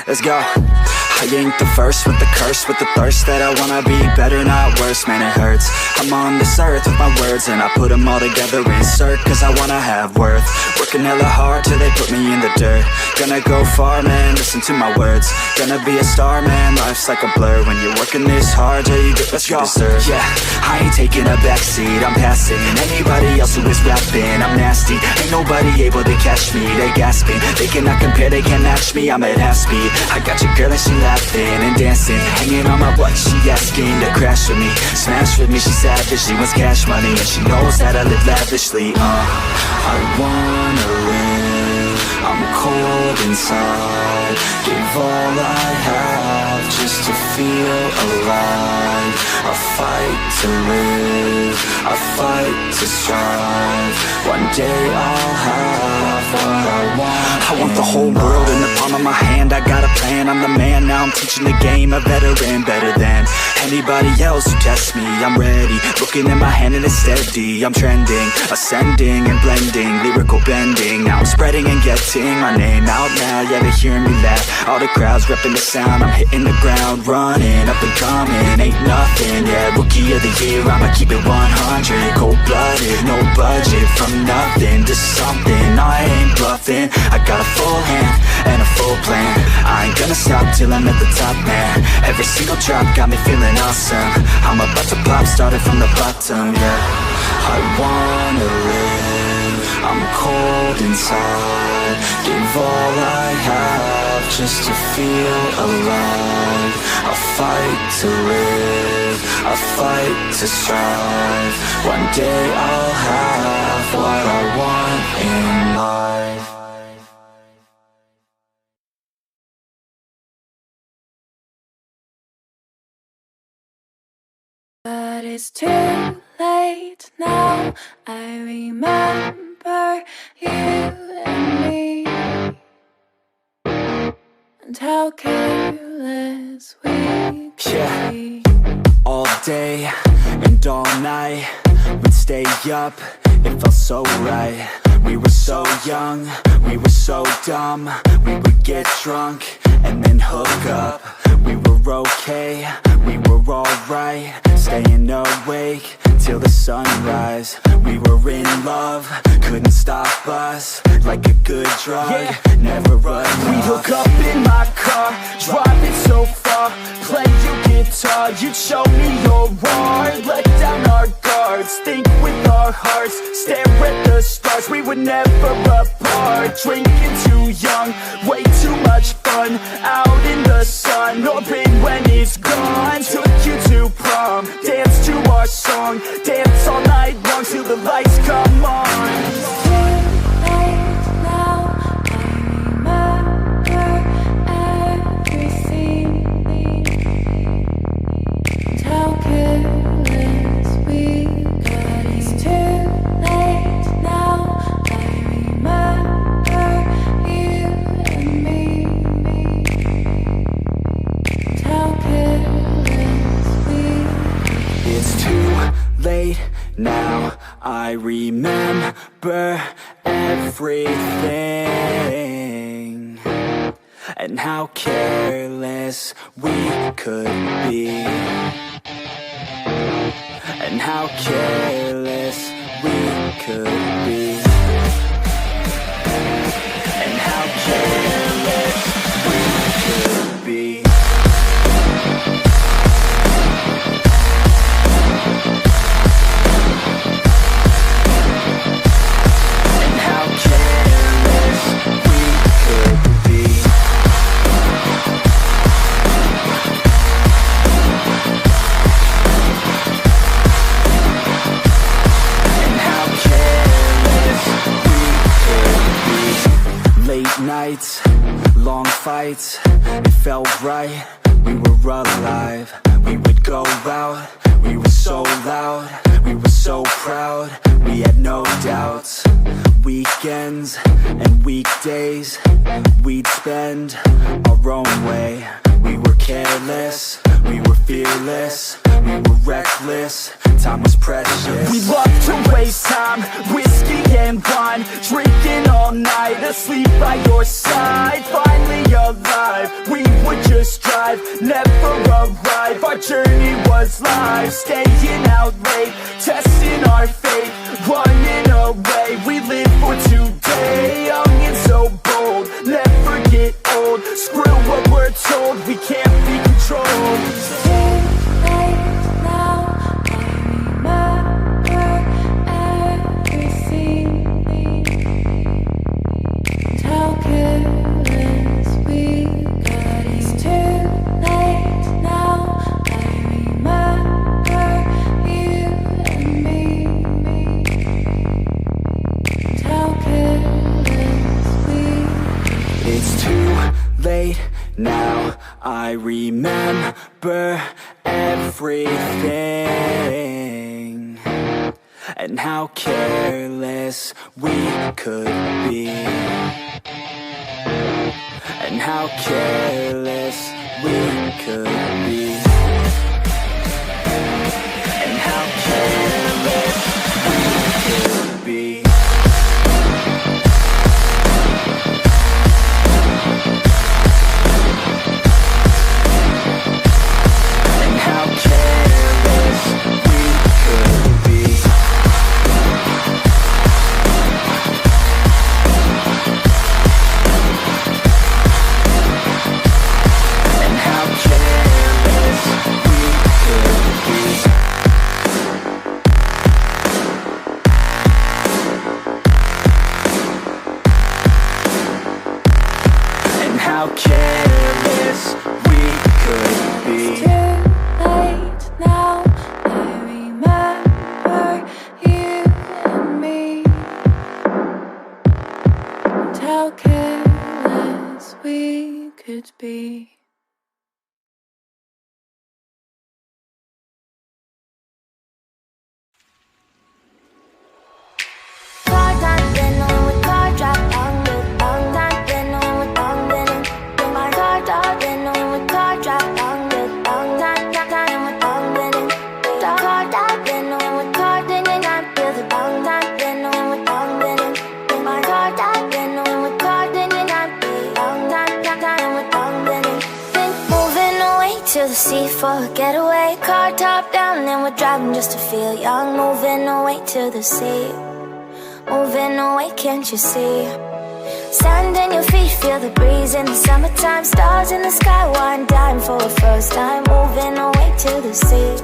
let's go. I ain't the first with the curse, with the thirst that I wanna be better, not worse, man it hurts. I'm on this earth with my words and I put them all together, insert, cause I wanna have worth. Working hella hard till they put me in the dirt. Gonna go far, man, listen to my words. Gonna be a star, man, life's like a blur. When you're working this hard, till you get what you deserve. Yeah, I ain't taking a backseat, I'm passing anybody else who is rapping. I'm nasty, ain't nobody able to catch me. They gasping, they cannot compare, they can't match me. I'm at half speed, I got your girl and she laughing and dancing, hanging on my butt, she asking to crash with me, smash with me. She savage, she wants cash money, and she knows that I live lavishly. I wanna live, I'm cold inside. Give all I have just to feel alive. I fight to live, I fight to strive. One day I'll have what I want. I want the whole world in the palm of my hand. I got a plan, I'm the man. Now I'm teaching the game, a veteran, better than anybody else who tests me. I'm ready, looking at my hand and it's steady. I'm trending, ascending and blending, lyrical bending. Now I'm spreading and getting my name out now. Yeah, they hearing me laugh, all the crowds repping the sound. I'm hitting the ground, running, up and coming, ain't nothing. Yeah, rookie of the year, I'ma keep it 100. Cold-blooded, no budget, from nothing to something. I ain't bluffing, I got a full hand and a full plan. I ain't gonna stop till I'm at the top, man. Every single drop got me feeling awesome. I'm about to pop, started from the bottom, yeah. I wanna live, I'm cold inside. Give all I have just to feel alive. I fight to live, I fight to strive. One day I'll have what I want in life. But it's too late now. I remember you and me, and how careless we could be. All day and all night, we'd stay up, it felt so right. We were so young, we were so dumb. We would get drunk and then hook up. We were okay, we were alright, staying awake till the sunrise. We were in love, couldn't stop us, like a good drug, never enough. We'd hook up in my car, driving so far, play your guitar, you'd show me your art. Let down our guards, think with our hearts, stare at the stars. We were never apart, drinking too young, way too much fun, out in the sun, no pain when it's gone. Took you to prom, dance to our song, dance all night long till the lights come on. It's too late now. I remember everything, and how careless we got. It's too late now. I remember you and me, and how careless we got. It's too late now, I remember everything, and how careless we could be, and how careless we could be, and how careless we could be. Nights, long fights, it felt right, we were alive. We would go out, we were so loud, we were so proud, we had no doubts. Weekends and weekdays, we'd spend our own way. We were careless, we were fearless, we were reckless, time was precious. We love to waste time, whiskey and wine, drinking all night, asleep by your side. Finally alive, we would just drive, never arrive. Our journey was live, staying out late, testing our fate, running away. We live for today, young and so bold, never get old. Screw what we're told, we can't be controlled. Too late now, I remember everything. And how careless we got. It's too late now, I remember you and me. And how careless we. It's too late now, I remember everything, and how careless we could be, and how careless we could be, and how careless we could be. How careless we could be. It's too late now, I remember you and me. And how careless we could be. To the sea for a getaway, car top down and we're driving just to feel young. Moving away to the sea, moving away, can't you see? Sand in your feet, feel the breeze in the summertime. Stars in the sky, one dime for a first time. Moving away to the sea,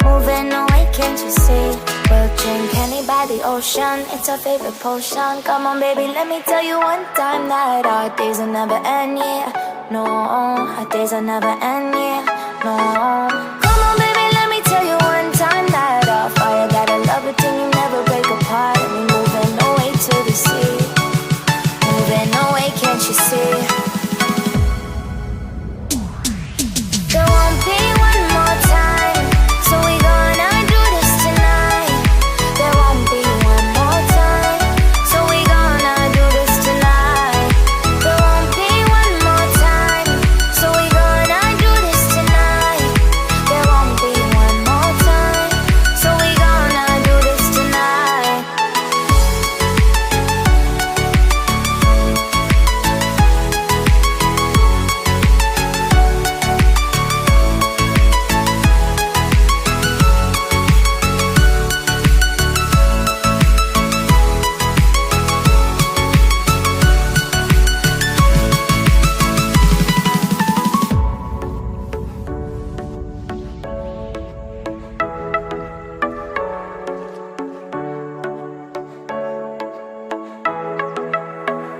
moving away, can't you see? We'll drink honey by the ocean, it's our favorite potion. Come on baby, let me tell you one time that our days will never end, yeah. No, our days will never end, yeah. No. Come on baby, let me tell you one time that our fire got a love it till you never break apart. And we moving away to the sea, moving away, can't you see? There won't be one more time, so we gonna do this tonight. There won't be one more time, so we gonna do this tonight. There won't be one more time, so we gonna do this tonight. There won't be one more time, so we gonna do this tonight.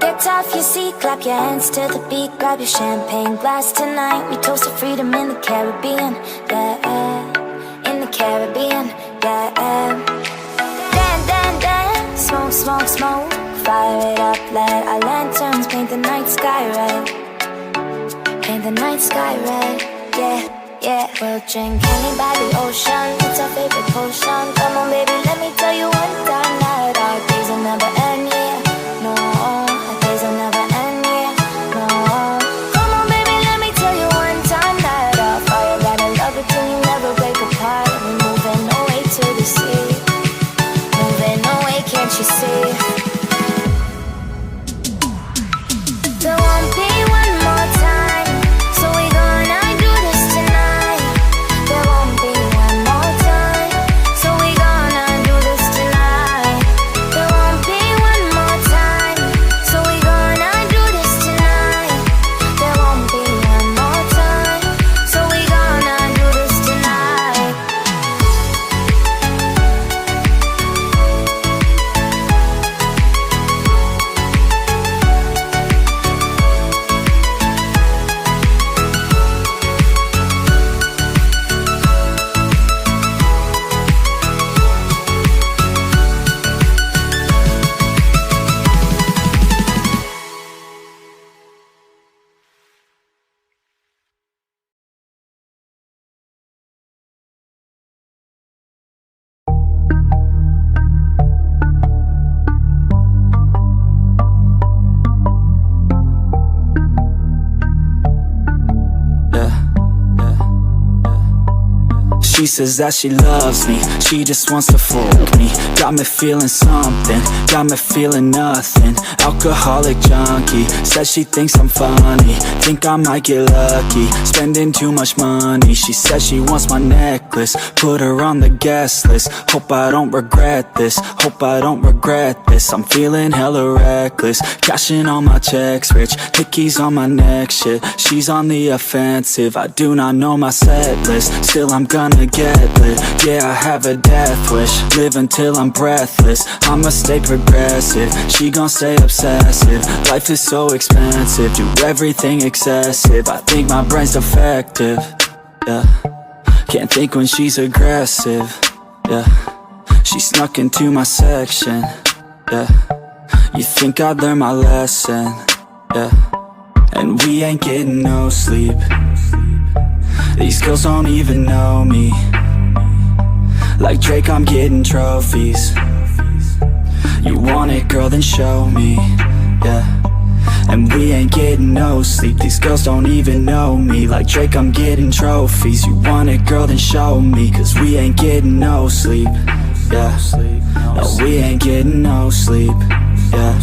Get off your seat, clap your hands to the beat. Grab your champagne glass tonight. We toast to freedom in the Caribbean, yeah. In the Caribbean, yeah. Dance, dance, dance, smoke, smoke, smoke. Fire it up, let our lanterns paint the night sky red. Paint the night sky red, yeah, yeah. We'll drink honey by the ocean, it's our favorite potion. Come on baby, let me tell you one time that our days will never end, yeah. No, our days will never end, yeah. No. Come on baby, let me tell you one time that our fire got a love it till you never break apart. And we're moving away She says that she loves me, she just wants to fool me. Got me feeling something, got me feeling nothing. Alcoholic junkie, says she thinks I'm funny. Think I might get lucky, spending too much money. She says she wants my necklace, put her on the guest list. Hope I don't regret this, hope I don't regret this. I'm feeling hella reckless, cashing all my checks rich. Hickeys on my neck, shit, she's on the offensive. I do not know my set list, still I'm gonna get lit. Yeah, I have a death wish, live until I'm breathless. I'ma stay progressive, she gon' stay obsessive. Life is so expensive, do everything excessive. I think my brain's defective, yeah. Can't think when she's aggressive, yeah. She snuck into my section, yeah. You think I'd learn my lesson, yeah. And we ain't getting no sleep. These girls don't even know me. Like Drake, I'm getting trophies. You want it, girl, then show me, yeah. And we ain't getting no sleep. These girls don't even know me. Like Drake, I'm getting trophies. You want it, girl, then show me. Cause we ain't getting no sleep, yeah. No, we ain't getting no sleep, yeah.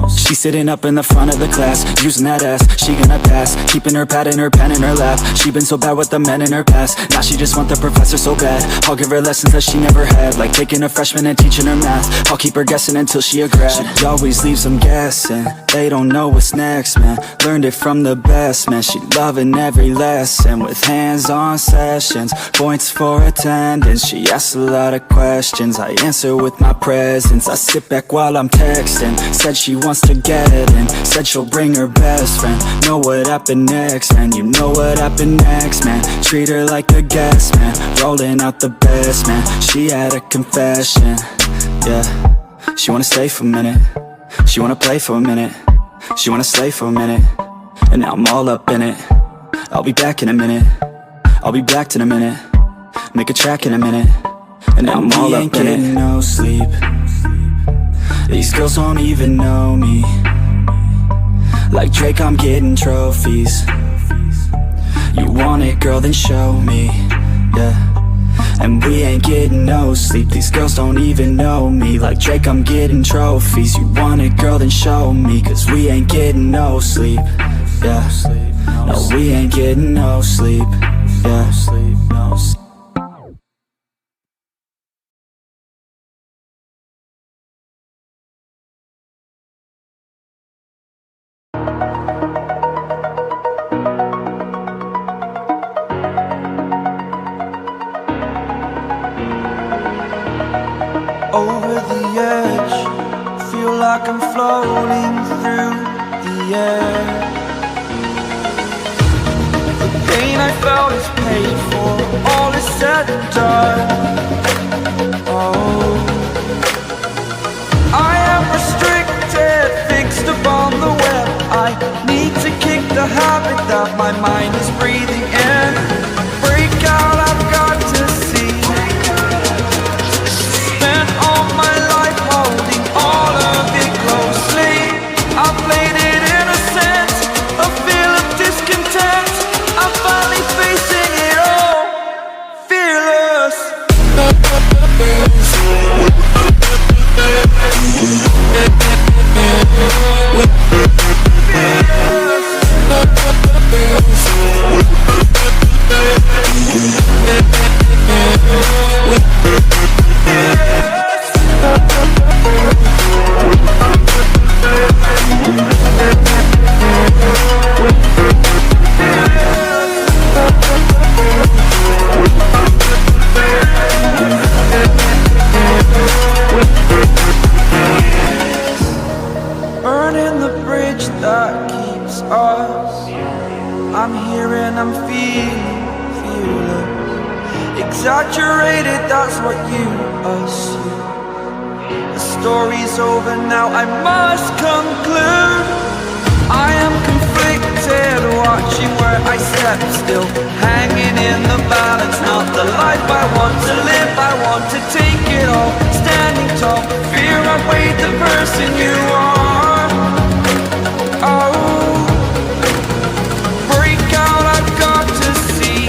She's sitting up in the front of the class, using that ass, she gonna pass. Keeping her pad and her pen in her lap. She been so bad with the men in her past. Now she just want the professor so bad. I'll give her lessons that she never had, like taking a freshman and teaching her math. I'll keep her guessing until she a grad. She always leaves them guessing, they don't know what's next, man. Learned it from the best, man. She loving every lesson, with hands-on sessions, points for attendance. She asks a lot of questions, I answer with my presence. I sit back while I'm texting, said she wants to get in, said she'll bring her best friend. Know what happened next, man. You know what happened next, man. Treat her like a guest, man. Rolling out the best, man. She had a confession, yeah. She wanna stay for a minute, she wanna play for a minute, she wanna stay for a minute. And now I'm all up in it. I'll be back in a minute, I'll be back in a minute. Make a track in a minute. And now I'm all up in it. No sleep, these girls don't even know me. Like Drake, I'm getting trophies. You want it, girl, then show me, yeah. And we ain't getting no sleep. These girls don't even know me. Like Drake, I'm getting trophies. You want it, girl, then show me. Cause we ain't getting no sleep, yeah. No, we ain't getting no sleep, yeah. Over the edge, feel like I'm floating through the air. The pain I felt is paid for, all is said and done. Oh, I am restricted, fixed upon the web. I need to kick the habit that my mind is breathing in. Break out, I've got to see. Spent all my life holding all of it closely. I played it innocent, a feel of discontent. I'm finally facing it all, fearless. Burning the bridge that keeps us. I'm here and I'm feeling fearless. Exaggerated, that's what you assume. The story's over now, I must conclude. I am conflicted, watching where I step still, hanging in the balance. Not the life I want to live, I want to take it all. Standing tall, fear outweighed the person you are. Oh, break out, I've got to see.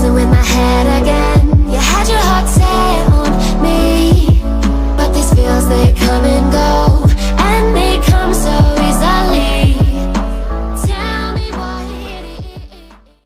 messing with my head again.